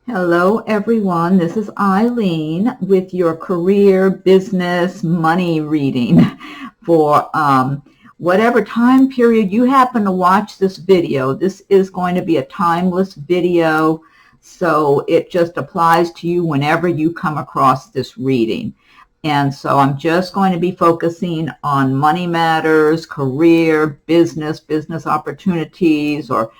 Hello, everyone. This is Eileen with your career, business, money reading for whatever time period you happen to watch this video. This is going to be a timeless video, so it just applies to you whenever you come across this reading. And so I'm just going to be focusing on money matters, career, business opportunities, or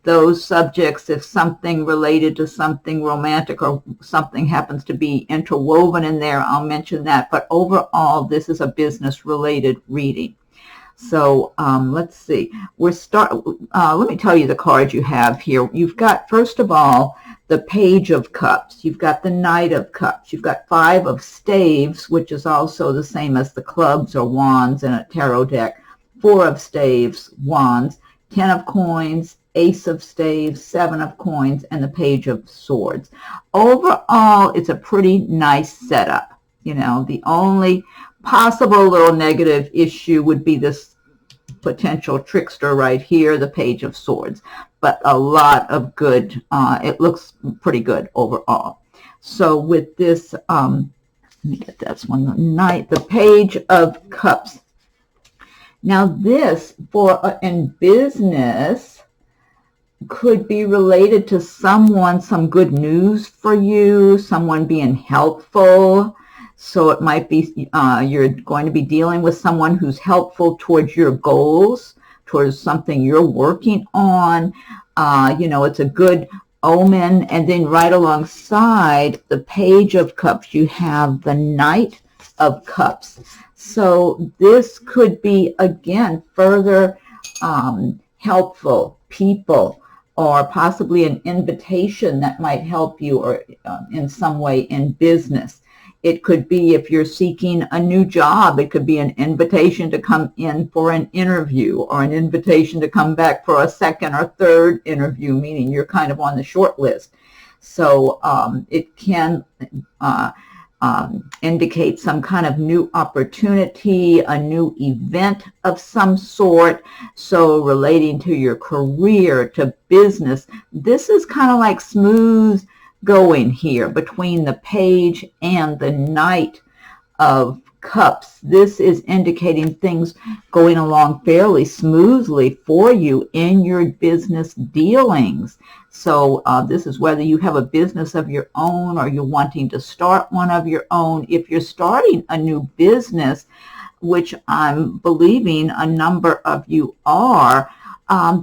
those subjects. If something related to something romantic or something happens to be interwoven in there, I'll mention that. But overall, this is a business-related reading. So let's see. Let me tell you the cards you have here. You've got, first of all, the Page of Cups. You've got the Knight of Cups. You've got Five of Staves, which is also the same as the clubs or wands in a tarot deck. Four of Staves, wands. 10 of Coins, Ace of Staves, 7 of Coins, and the Page of Swords. Overall, it's a pretty nice setup. You know, the only possible little negative issue would be this potential trickster right here, the Page of Swords. But a lot of good. It looks pretty good overall. So with this, let me get this one, the Page of Cups. Now this, in business, could be related to someone, some good news for you, someone being helpful. So it might be you're going to be dealing with someone who's helpful towards your goals, towards something you're working on. You know, it's a good omen. And then right alongside the Page of Cups, you have the Knight of Cups. So this could be, again, further helpful people, or possibly an invitation that might help you or in some way in business. It could be, if you're seeking a new job, it could be an invitation to come in for an interview, or an invitation to come back for a second or third interview, meaning you're kind of on the short list. So it can indicate some kind of new opportunity, a new event of some sort. So relating to your career, to business, this is kind of like smooth going here between the Page and the Knight of Cups. This is indicating things going along fairly smoothly for you in your business dealings. So this is whether you have a business of your own or you're wanting to start one of your own. If you're starting a new business, which I'm believing a number of you are,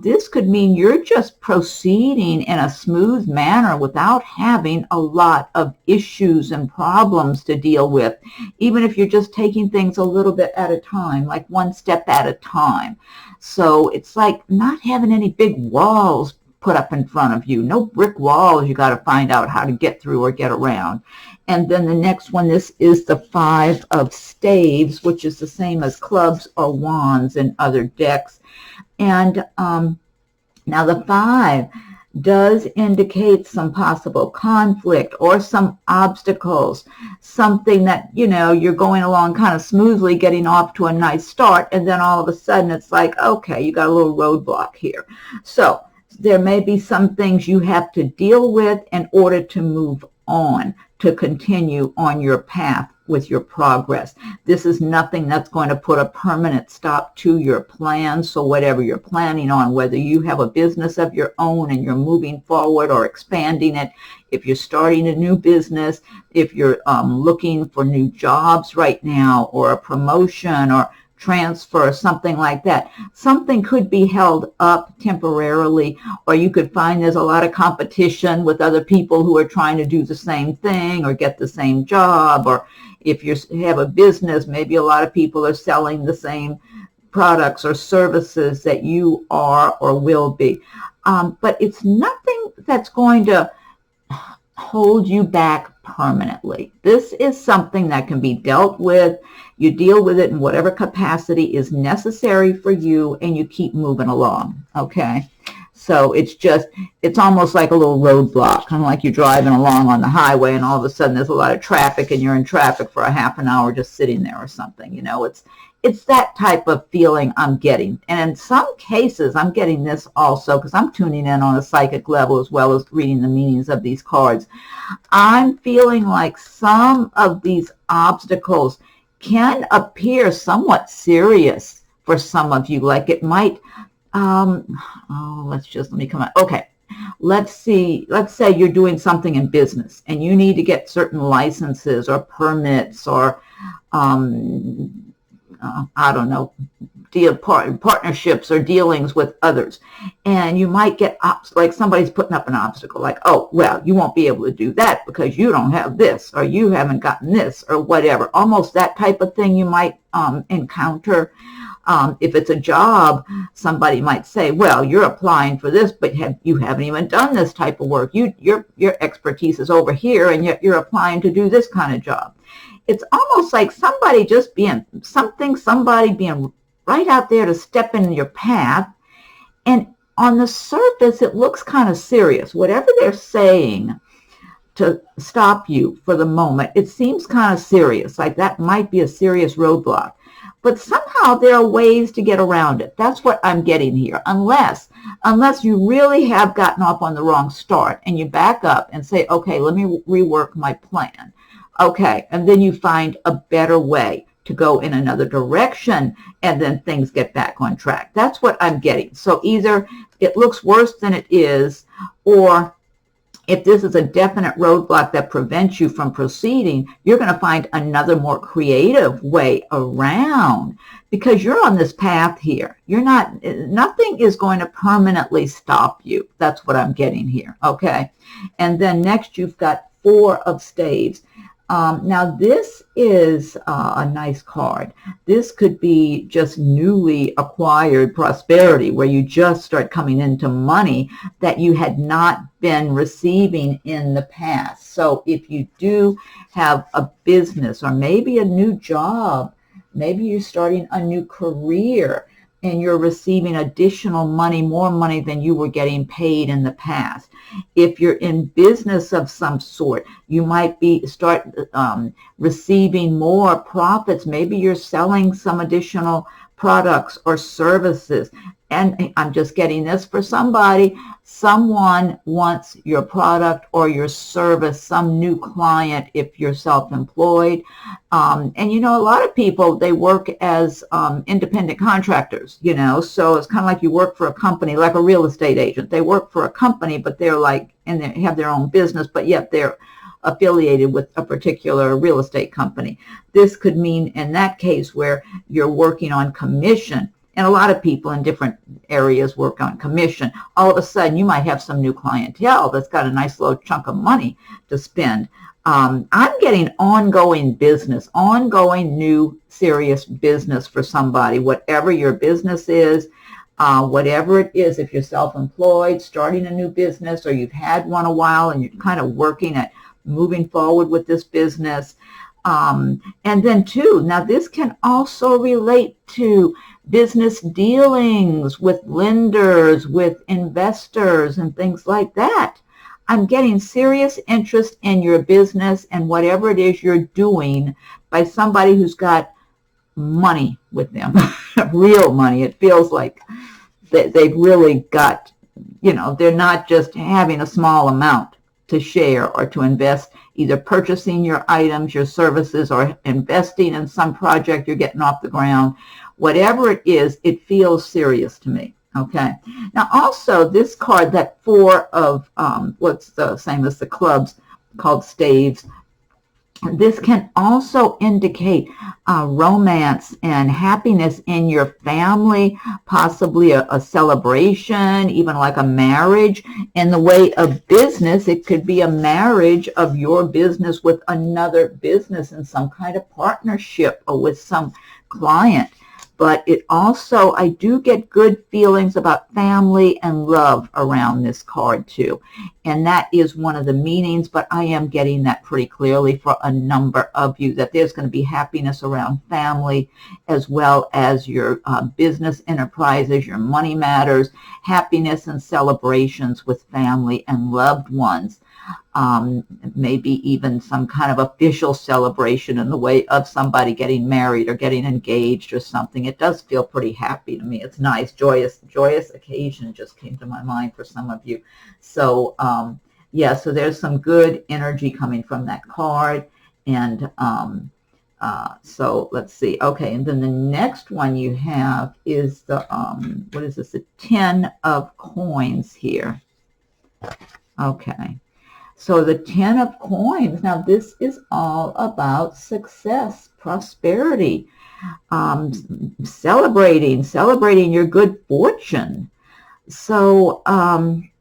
this could mean you're just proceeding in a smooth manner without having a lot of issues and problems to deal with, even if you're just taking things a little bit at a time, like one step at a time. So it's like not having any big walls put up in front of you, no brick walls you got to find out how to get through or get around. And then the next one, this is the Five of Staves, which is the same as clubs or wands in other decks. And now the 5 does indicate some possible conflict or some obstacles, something that, you know, you're going along kind of smoothly, getting off to a nice start, and then all of a sudden it's like, okay, you got a little roadblock here. So there may be some things you have to deal with in order to move on, to continue on your path with your progress. This is nothing that's going to put a permanent stop to your plans. So whatever you're planning on, whether you have a business of your own and you're moving forward or expanding it, if you're starting a new business, if you're looking for new jobs right now, or a promotion or transfer, something like that. Something could be held up temporarily, or you could find there's a lot of competition with other people who are trying to do the same thing or get the same job. Or if you have a business, maybe a lot of people are selling the same products or services that you are or will be. But it's nothing that's going to hold you back permanently. This is something that can be dealt with. You deal with it in whatever capacity is necessary for you, and you keep moving along, okay? So it's almost like a little roadblock, kind of like you're driving along on the highway and all of a sudden there's a lot of traffic and you're in traffic for a half an hour just sitting there or something. You know, It's that type of feeling I'm getting. And in some cases, I'm getting this also because I'm tuning in on a psychic level as well as reading the meanings of these cards. I'm feeling like some of these obstacles can appear somewhat serious for some of you. Like it might, let me come out. Okay. Let's say you're doing something in business and you need to get certain licenses or permits or, I don't know, partnerships or dealings with others. And you might get, like somebody's putting up an obstacle, like, oh, well, you won't be able to do that because you don't have this or you haven't gotten this or whatever. Almost that type of thing you might encounter. If it's a job, somebody might say, well, you're applying for this, but you haven't even done this type of work. Your expertise is over here, and yet you're applying to do this kind of job. It's almost like somebody being right out there to step in your path. And on the surface, it looks kind of serious. Whatever they're saying to stop you for the moment, it seems kind of serious, like that might be a serious roadblock. But somehow there are ways to get around it. That's what I'm getting here. Unless you really have gotten off on the wrong start and you back up and say, okay, let me rework my plan. Okay, and then you find a better way to go in another direction and then things get back on track. That's what I'm getting. So either it looks worse than it is, or if this is a definite roadblock that prevents you from proceeding, you're going to find another more creative way around because you're on this path here. Nothing is going to permanently stop you. That's what I'm getting here. Okay. And then next you've got 4 of Staves. Now this is a nice card. This could be just newly acquired prosperity where you just start coming into money that you had not been receiving in the past. So if you do have a business or maybe a new job, maybe you're starting a new career and you're receiving additional money, more money than you were getting paid in the past. If you're in business of some sort, you might start receiving more profits. Maybe you're selling some additional products or services. And I'm just getting this for somebody. Someone wants your product or your service, some new client if you're self-employed. And, a lot of people, they work as independent contractors, so it's kind of like you work for a company, like a real estate agent. They work for a company, but they're and they have their own business, but yet they're affiliated with a particular real estate company. This could mean in that case where you're working on commission. And a lot of people in different areas work on commission. All of a sudden, you might have some new clientele that's got a nice little chunk of money to spend. I'm getting ongoing business, ongoing new serious business for somebody, whatever your business is, whatever it is, if you're self-employed, starting a new business, or you've had one a while and you're kind of working at moving forward with this business. And then too, now this can also relate to business dealings with lenders, with investors, and things like that. I'm getting serious interest in your business and whatever it is you're doing by somebody who's got money with them, real money. It feels like they've really got, they're not just having a small amount to share or to invest, either purchasing your items, your services, or investing in some project you're getting off the ground. Whatever it is, it feels serious to me. Okay. Now, also, this card, that 4 of what's the same as the clubs, called Staves, this can also indicate romance and happiness in your family, possibly a celebration, even like a marriage. In the way of business, it could be a marriage of your business with another business in some kind of partnership or with some client. But it also, I do get good feelings about family and love around this card too. And that is one of the meanings, but I am getting that pretty clearly for a number of you, that there's going to be happiness around family as well as your business enterprises, your money matters, happiness and celebrations with family and loved ones. maybe even some kind of official celebration in the way of somebody getting married or getting engaged or something. It does feel pretty happy to me. It's nice. Joyous occasion just came to my mind for some of you. So yeah, so there's some good energy coming from that card. And so let's see. Okay, and then the next one you have is the, what is this? The 10 of coins here. Okay. So the 10 of coins, now this is all about success, prosperity, celebrating your good fortune. So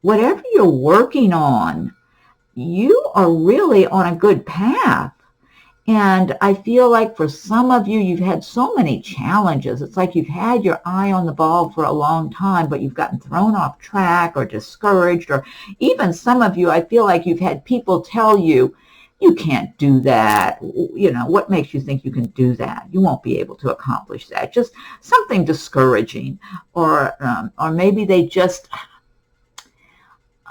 whatever you're working on, you are really on a good path. And I feel like for some of you, you've had so many challenges. It's like you've had your eye on the ball for a long time, but you've gotten thrown off track or discouraged, or even some of you, I feel like you've had people tell you, you can't do that. You know, what makes you think you can do that? You won't be able to accomplish that. Just something discouraging. Or maybe they just...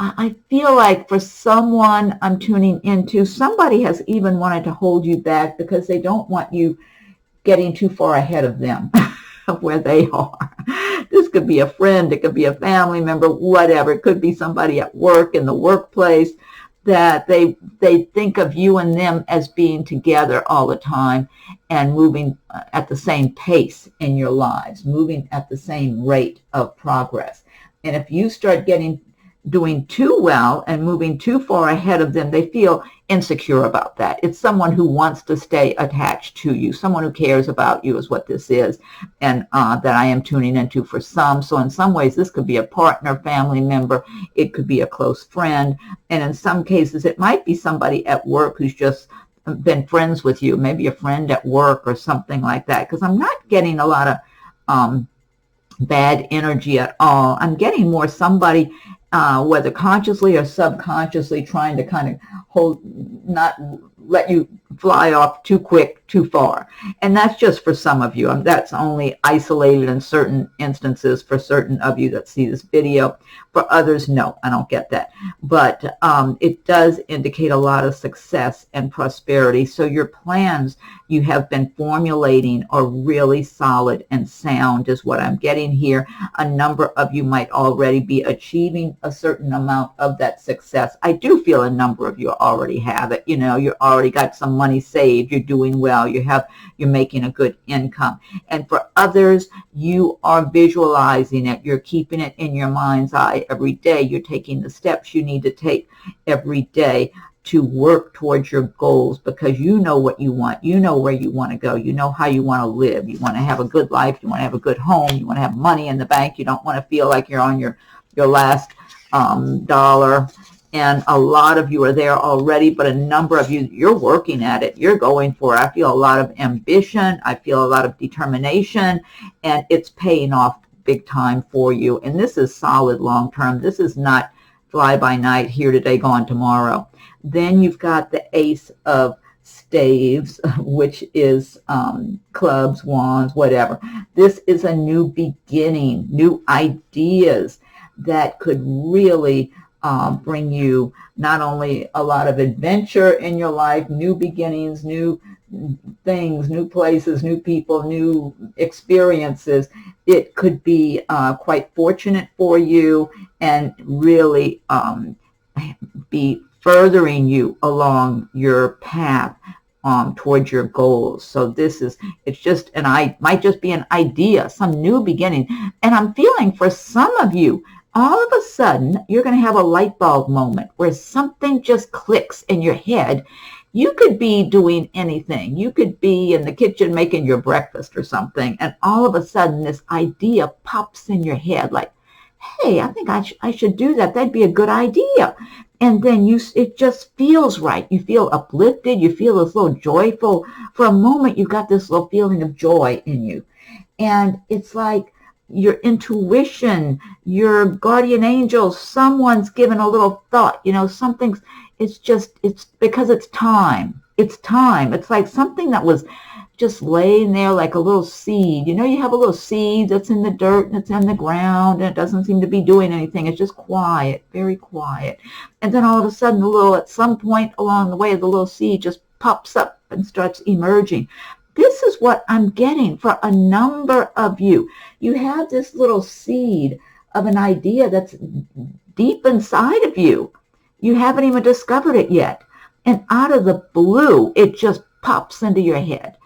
I feel like for someone I'm tuning into, somebody has even wanted to hold you back because they don't want you getting too far ahead of them, of where they are. This could be a friend, it could be a family member, whatever. It could be somebody at work, in the workplace, that they think of you and them as being together all the time and moving at the same pace in your lives, moving at the same rate of progress. And if you start doing too well and moving too far ahead of them, they feel insecure about that. It's someone who wants to stay attached to you, someone who cares about you is what this is, and that I am tuning into for some. So in some ways, this could be a partner, family member, it could be a close friend, and in some cases, it might be somebody at work who's just been friends with you, maybe a friend at work or something like that, because I'm not getting a lot of bad energy at all. I'm getting more somebody whether consciously or subconsciously trying to kind of not let you fly off too quick, too far. And that's just for some of you. That's only isolated in certain instances for certain of you that see this video. For others, no, I don't get that. But it does indicate a lot of success and prosperity. So your plans you have been formulating are really solid and sound is what I'm getting here. A number of you might already be achieving a certain amount of that success. I do feel a number of you already have it. You know, you already got some money saved. You're doing well. You're making a good income. And for others, you are visualizing it. You're keeping it in your mind's eye every day. You're taking the steps you need to take every day to work towards your goals, because you know what you want. You know where you want to go. You know how you want to live. You want to have a good life. You want to have a good home. You want to have money in the bank. You don't want to feel like you're on your last dollar. And a lot of you are there already, but a number of you, you're working at it. You're going for it. I feel a lot of ambition. I feel a lot of determination, and it's paying off big time for you. And this is solid long term. This is not fly by night, here today, gone tomorrow. Then you've got the Ace of Staves, which is clubs, wands, whatever. This is a new beginning, new ideas that could really bring you not only a lot of adventure in your life, new beginnings, new things, new places, new people, new experiences. It could be quite fortunate for you and really be furthering you along your path towards your goals. So this is, it's just, might just be an idea, some new beginning. And I'm feeling for some of you, all of a sudden, you're going to have a light bulb moment where something just clicks in your head. You could be doing anything. You could be in the kitchen making your breakfast or something, and all of a sudden this idea pops in your head like, hey, I think I should do that. That'd be a good idea. And then it just feels right. You feel uplifted. You feel this little joyful. For a moment, you've got this little feeling of joy in you. And it's like your intuition, your guardian angels, someone's given a little thought, you know, it's because it's time. It's time. It's like something that was just laying there like a little seed. You know, you have a little seed that's in the dirt and it's in the ground and it doesn't seem to be doing anything. It's just quiet, very quiet. And then all of a sudden, at some point along the way, the little seed just pops up and starts emerging. This is what I'm getting for a number of you. You have this little seed of an idea that's deep inside of you. You haven't even discovered it yet. And out of the blue, it just pops into your head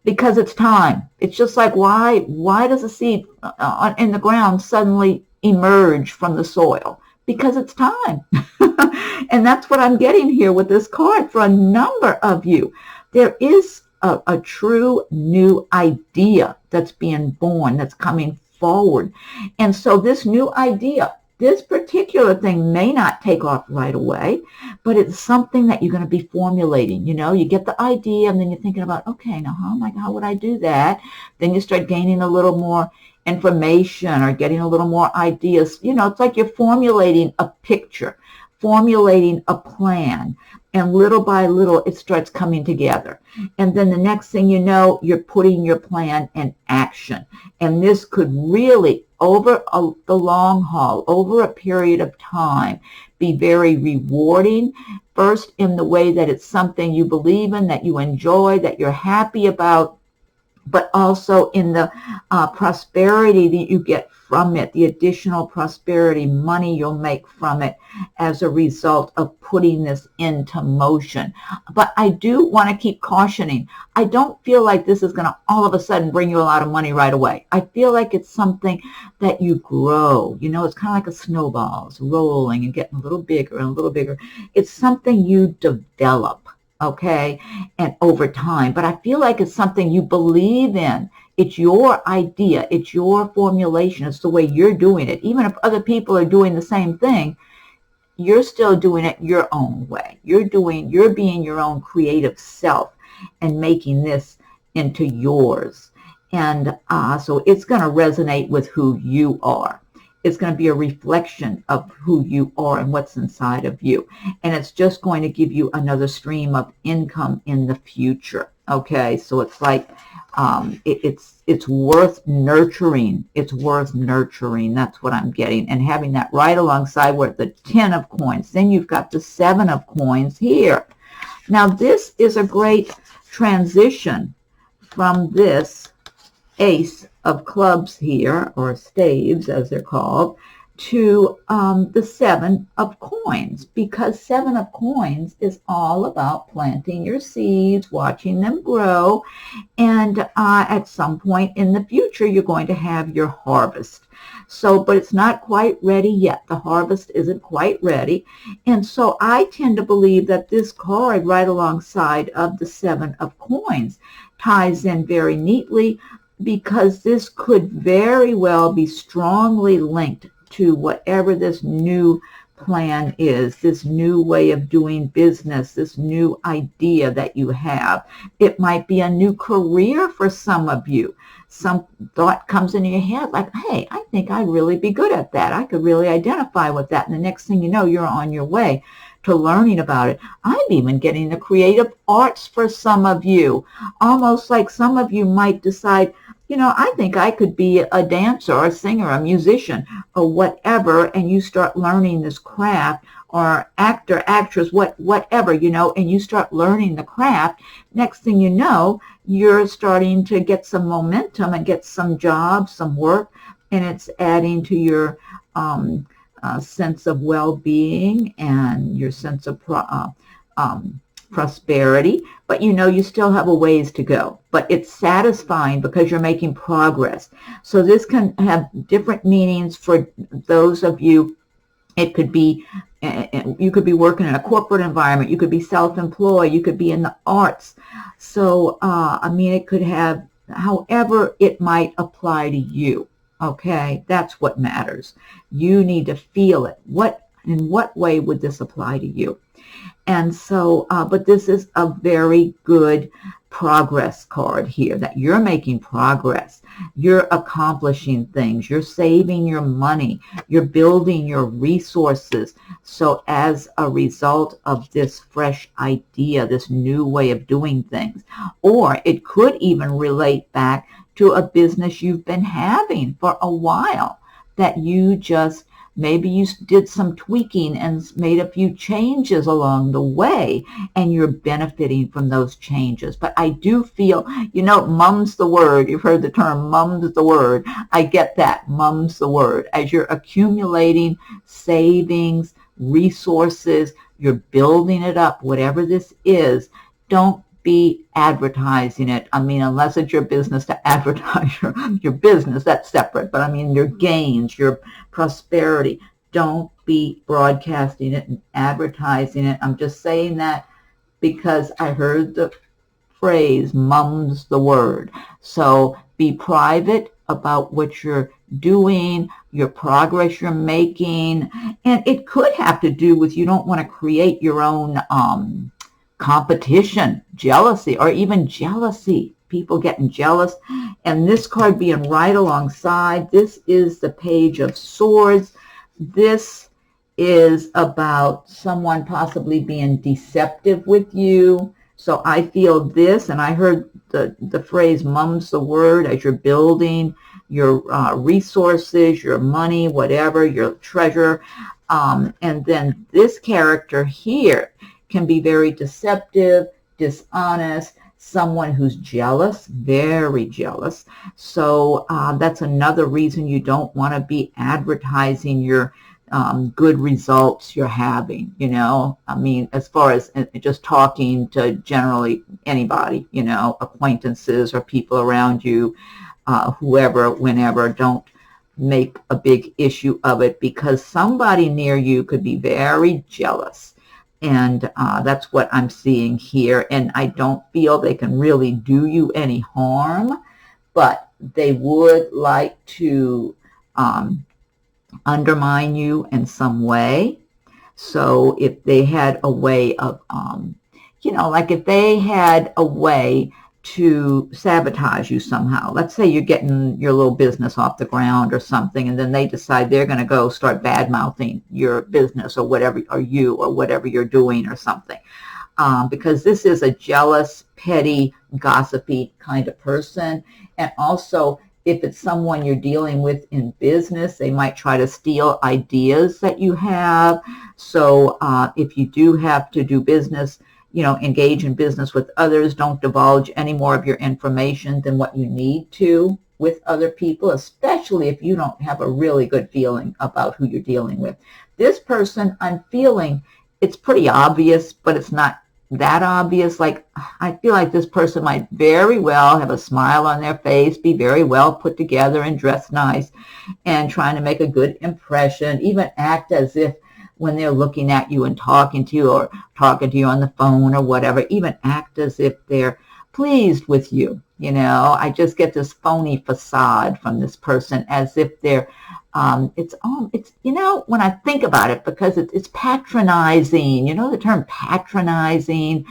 because it's time. It's just like, why does a seed in the ground suddenly emerge from the soil? Because it's time. And that's what I'm getting here with this card for a number of you. There is a true new idea that's being born, that's coming forward. And so this new idea, this particular thing may not take off right away, but it's something that you're going to be formulating. You know, you get the idea and then you're thinking about, okay, now how would I do that? Then you start gaining a little more information or getting a little more ideas. You know, it's like you're formulating a picture, formulating a plan, and little by little it starts coming together. And then the next thing you know, you're putting your plan in action. And this could really, over the long haul, over a period of time, be very rewarding. First, in the way that it's something you believe in, that you enjoy, that you're happy about, but also in the prosperity that you get from it, the additional prosperity, money you'll make from it as a result of putting this into motion. But I do want to keep cautioning. I don't feel like this is going to all of a sudden bring you a lot of money right away. I feel like it's something that you grow. You know, it's kind of like a snowball. It's rolling and getting a little bigger and a little bigger. It's something you develop, okay, and over time. But I feel like it's something you believe in. It's your idea. It's your formulation. It's the way you're doing it. Even if other people are doing the same thing, you're still doing it your own way. You're being your own creative self and making this into yours. And so it's going to resonate with who you are. It's going to be a reflection of who you are and what's inside of you. And it's just going to give you another stream of income in the future. Okay, so it's like it's worth nurturing. It's worth nurturing. That's what I'm getting. And having that right alongside with the 10 of coins. Then you've got the 7 of coins here. Now this is a great transition from this Ace of Clubs here, or staves as they're called, to the 7 of coins, because 7 of coins is all about planting your seeds, watching them grow, and at some point in the future you're going to have your harvest. So, but it's not quite ready yet. The harvest isn't quite ready. And so I tend to believe that this card right alongside of the 7 of coins ties in very neatly, because this could very well be strongly linked to whatever this new plan is, this new way of doing business, this new idea that you have. It might be a new career for some of you. Some thought comes into your head like, hey, I think I'd really be good at that. I could really identify with that. And the next thing you know, you're on your way to learning about it. I'm even getting the creative arts for some of you. Almost like some of you might decide, you know, I think I could be a dancer or a singer, a musician or whatever, and you start learning this craft, or actor, actress, whatever, you know, and you start learning the craft. Next thing you know, you're starting to get some momentum and get some jobs, some work, and it's adding to your sense of well-being and your sense of prosperity. But you know, you still have a ways to go, but it's satisfying because you're making progress. So this can have different meanings for those of you. It could be, you could be working in a corporate environment, you could be self-employed, you could be in the arts. So I mean, it could have however it might apply to you. Okay, that's what matters. You need to feel it. In what way would this apply to you? And so, but this is a very good progress card here, that you're making progress. You're accomplishing things. You're saving your money. You're building your resources. So as a result of this fresh idea, this new way of doing things, or it could even relate back to a business you've been having for a while, that you just, maybe you did some tweaking and made a few changes along the way, and you're benefiting from those changes. But I do feel, mum's the word. You've heard the term, mum's the word. I get that, mum's the word. As you're accumulating savings, resources, you're building it up, whatever this is, don't be advertising it. I mean, unless it's your business to advertise your business, that's separate. But I mean, your gains, your prosperity, don't be broadcasting it and advertising it. I'm just saying that because I heard the phrase, mum's the word. So be private about what you're doing, your progress you're making. And it could have to do with, you don't want to create your own competition, jealousy, or even jealousy, people getting jealous. And this card being right alongside, this is the Page of Swords. This is about someone possibly being deceptive with you. So I feel this, and I heard the phrase, mum's the word, as you're building your resources, your money, whatever, your treasure. And then this character here can be very deceptive, dishonest, someone who's jealous, very jealous. So that's another reason you don't want to be advertising your good results you're having, I mean, as far as just talking to generally anybody, acquaintances or people around you, whoever, whenever, don't make a big issue of it, because somebody near you could be very jealous. And that's what I'm seeing here. And I don't feel they can really do you any harm, but they would like to undermine you in some way. So if they had a way of, like if they had a way to sabotage you somehow. Let's say you're getting your little business off the ground or something, and then they decide they're going to go start bad-mouthing your business or whatever, or you, or whatever you're doing or something. Because this is a jealous, petty, gossipy kind of person. And also, if it's someone you're dealing with in business, they might try to steal ideas that you have. So if you do have to do business, engage in business with others, don't divulge any more of your information than what you need to with other people, especially if you don't have a really good feeling about who you're dealing with. This person, I'm feeling, it's pretty obvious, but it's not that obvious. Like, I feel like this person might very well have a smile on their face, be very well put together and dressed nice, and trying to make a good impression, even act as if when they're looking at you and talking to you, or talking to you on the phone or whatever, even act as if they're pleased with you. I just get this phony facade from this person, as if they're, it's when I think about it, because it's patronizing, the term patronizing,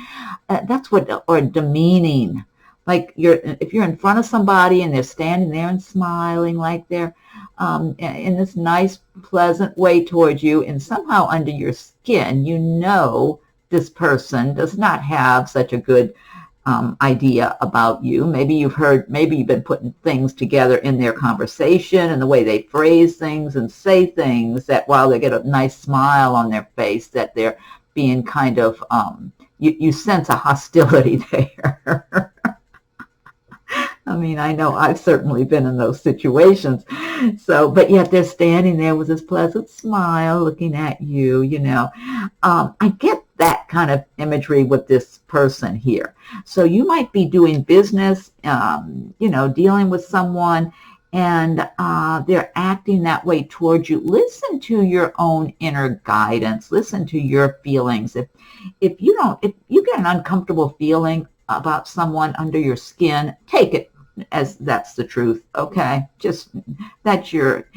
that's what, or demeaning. Like if you're in front of somebody and they're standing there and smiling like they're in this nice, pleasant way towards you, and somehow under your skin, this person does not have such a good idea about you. Maybe you've been putting things together in their conversation and the way they phrase things and say things, that while they get a nice smile on their face, that they're being kind of, you sense a hostility there. I mean, I know I've certainly been in those situations. So, but yet they're standing there with this pleasant smile looking at you, I get that kind of imagery with this person here. So you might be doing business, dealing with someone, and they're acting that way towards you. Listen to your own inner guidance. Listen to your feelings. If you get an uncomfortable feeling about someone under your skin, take it as that's the truth. Okay, just that's your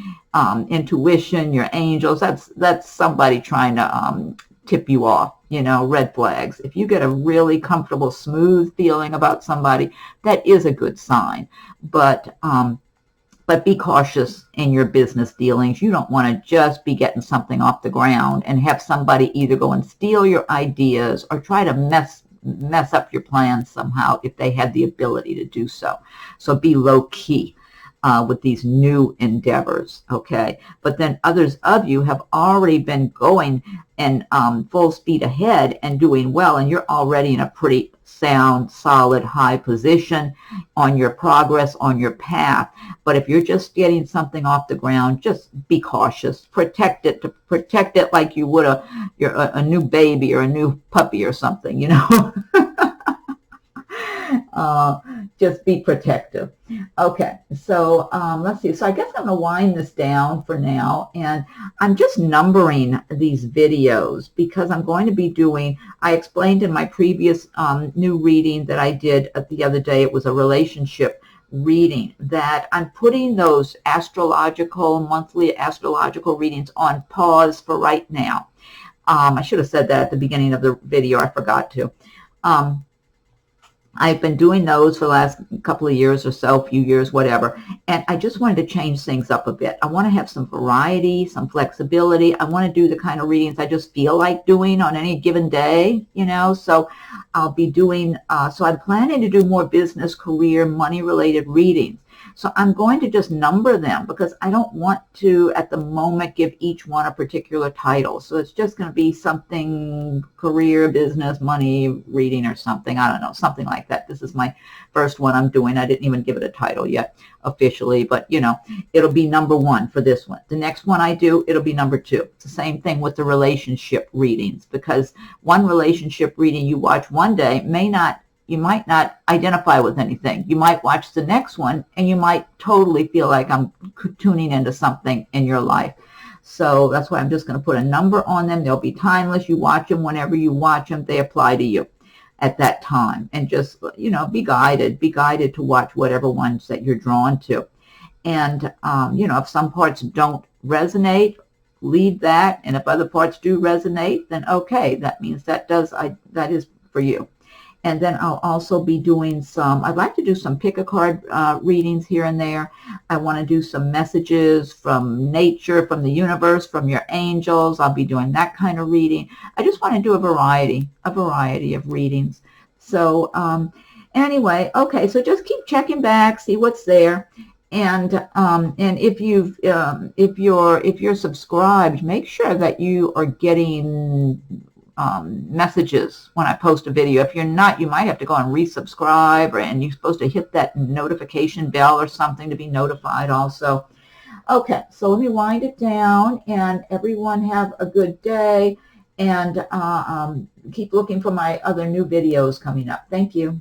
intuition, your angels. That's somebody trying to tip you off, you know, red flags. If you get a really comfortable, smooth feeling about somebody, that is a good sign. But be cautious in your business dealings. You don't want to just be getting something off the ground and have somebody either go and steal your ideas or try to mess up your plans somehow if they had the ability to do so. So be low key with these new endeavors, okay? But then others of you have already been going and full speed ahead and doing well, and you're already in a pretty sound, solid, high position on your progress, on your path. But if you're just getting something off the ground, just be cautious. Protect it like you would a new baby or a new puppy or something, you know. Just be protective. Okay, so let's see. So I guess I'm going to wind this down for now, and I'm just numbering these videos because I'm going to be doing, I explained in my previous new reading that I did the other day, it was a relationship reading, that I'm putting those monthly astrological readings on pause for right now. I should have said that at the beginning of the video. I forgot to. I've been doing those for the last couple of years or so, few years, whatever, and I just wanted to change things up a bit. I want to have some variety, some flexibility. I want to do the kind of readings I just feel like doing on any given day, you know, so I'll be doing, so I'm planning to do more business, career, money-related readings. So I'm going to just number them because I don't want to, at the moment, give each one a particular title. So it's just going to be something career, business, money, reading or something. I don't know, something like that. This is my first one I'm doing. I didn't even give it a title yet officially, but, you know, it'll be number 1 for this one. The next one I do, it'll be number 2. It's the same thing with the relationship readings, because one relationship reading you watch one day you might not identify with anything. You might watch the next one and you might totally feel like I'm tuning into something in your life. So that's why I'm just going to put a number on them. They'll be timeless. You watch them whenever you watch them. They apply to you at that time. And just, you know, be guided to watch whatever ones that you're drawn to. And, you know, if some parts don't resonate, leave that. And if other parts do resonate, then okay, that means that is for you. And then I'll also be doing I'd like to do some pick-a-card readings here and there. I want to do some messages from nature, from the universe, from your angels. I'll be doing that kind of reading. I just want to do a variety of readings. So anyway, okay, so just keep checking back, see what's there. And if you're subscribed, make sure that you are getting messages when I post a video. If you're not, you might have to go and resubscribe, and you're supposed to hit that notification bell or something to be notified also. Okay, so let me wind it down, and everyone have a good day, and keep looking for my other new videos coming up. Thank you.